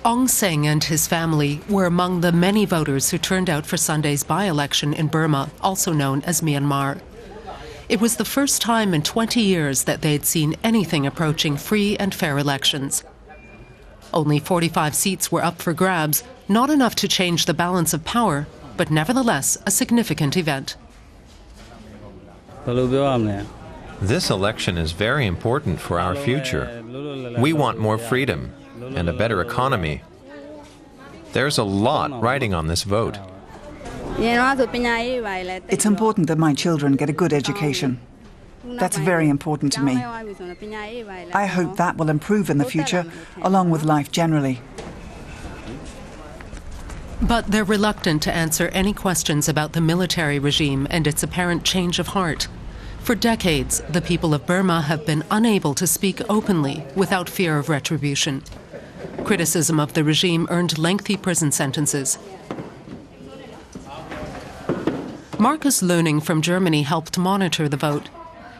Aung San and his family were among the many voters who turned out for Sunday's by-election in Burma, also known as Myanmar. It was the first time in 20 years that they'd seen anything approaching free and fair elections. Only 45 seats were up for grabs, not enough to change the balance of power, but nevertheless a significant event. This election is very important for our future. We want more freedom and a better economy. There's a lot riding on this vote. It's important that my children get a good education. That's very important to me. I hope that will improve in the future, along with life generally. But they're reluctant to answer any questions about the military regime and its apparent change of heart. For decades, the people of Burma have been unable to speak openly without fear of retribution. Criticism of the regime earned lengthy prison sentences. Markus Löning from Germany helped monitor the vote.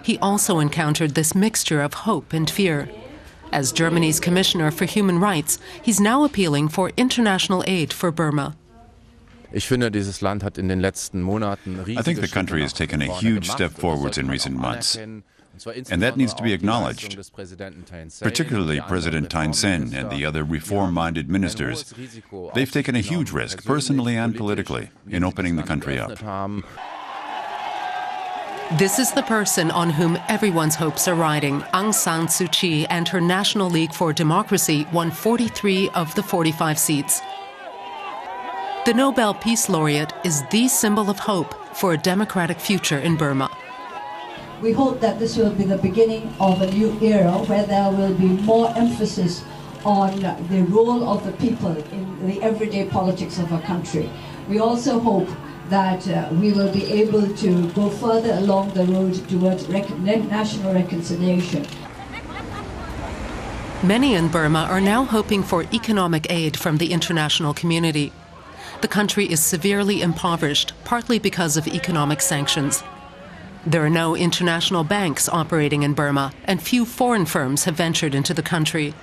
He also encountered this mixture of hope and fear. As Germany's Commissioner for Human Rights, he's now appealing for international aid for Burma. I think the country has taken a huge step forwards in recent months, and that needs to be acknowledged. Particularly President Thein Sein and the other reform-minded ministers. They've taken a huge risk, personally and politically, in opening the country up. This is the person on whom everyone's hopes are riding. Aung San Suu Kyi and her National League for Democracy won 43 of the 45 seats. The Nobel Peace Laureate is the symbol of hope for a democratic future in Burma. We hope that this will be the beginning of a new era where there will be more emphasis on the role of the people in the everyday politics of our country. We also hope that we will be able to go further along the road towards national reconciliation. Many in Burma are now hoping for economic aid from the international community. The country is severely impoverished, partly because of economic sanctions. There are no international banks operating in Burma, and few foreign firms have ventured into the country.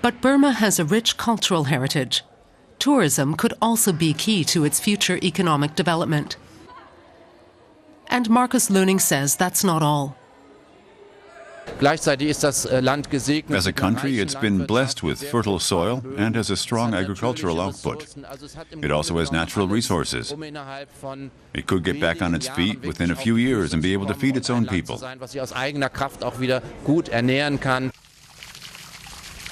But Burma has a rich cultural heritage. Tourism could also be key to its future economic development. And Markus Löning says that's not all. As a country, it's been blessed with fertile soil and has a strong agricultural output. It also has natural resources. It could get back on its feet within a few years and be able to feed its own people.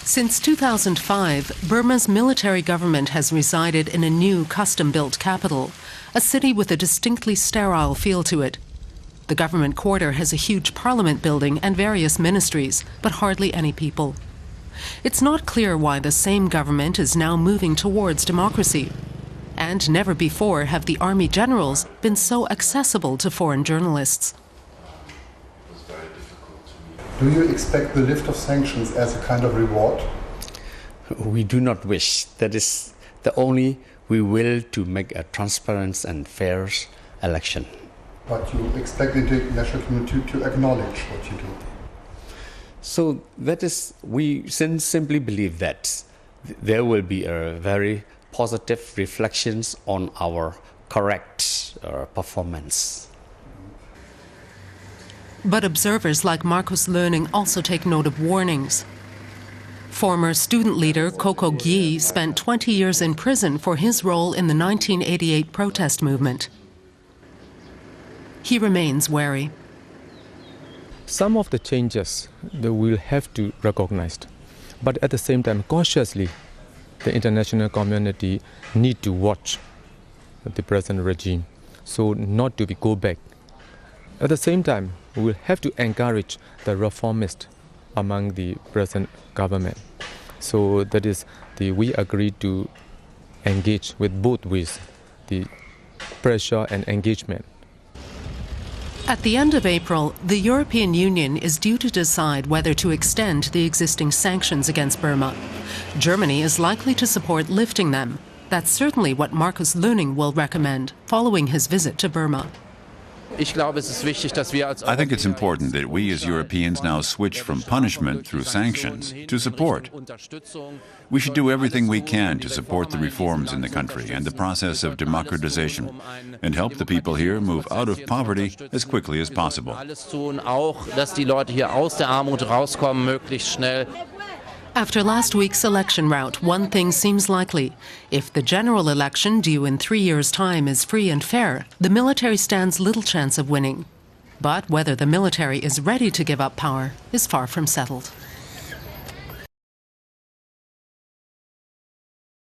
Since 2005, Burma's military government has resided in a new custom-built capital, a city with a distinctly sterile feel to it. The government quarter has a huge parliament building and various ministries, but hardly any people. It's not clear why the same government is now moving towards democracy. And never before have the army generals been so accessible to foreign journalists. Do you expect the lift of sanctions as a kind of reward? We do not wish. That is the only we will to make a transparent and fair election. But you expect the international community to acknowledge what you do? So that is, we simply believe that there will be a very positive reflections on our correct performance. But observers like Markus Löning also take note of warnings. Former student leader Koko Gyi spent 20 years in prison for his role in the 1988 protest movement. He remains wary. Some of the changes that we'll have to recognize, but at the same time, cautiously, the international community need to watch the present regime, so not to go back. At the same time, we will have to encourage the reformists among the present government. So that is, we agree to engage with both ways, the pressure and engagement. At the end of April, the European Union is due to decide whether to extend the existing sanctions against Burma. Germany is likely to support lifting them. That's certainly what Markus Löning will recommend following his visit to Burma. I think it's important that we as Europeans now switch from punishment through sanctions to support. We should do everything we can to support the reforms in the country and the process of democratization and help the people here move out of poverty as quickly as possible. After last week's election rout, one thing seems likely. If the general election due in 3 years' time is free and fair, the military stands little chance of winning. But whether the military is ready to give up power is far from settled.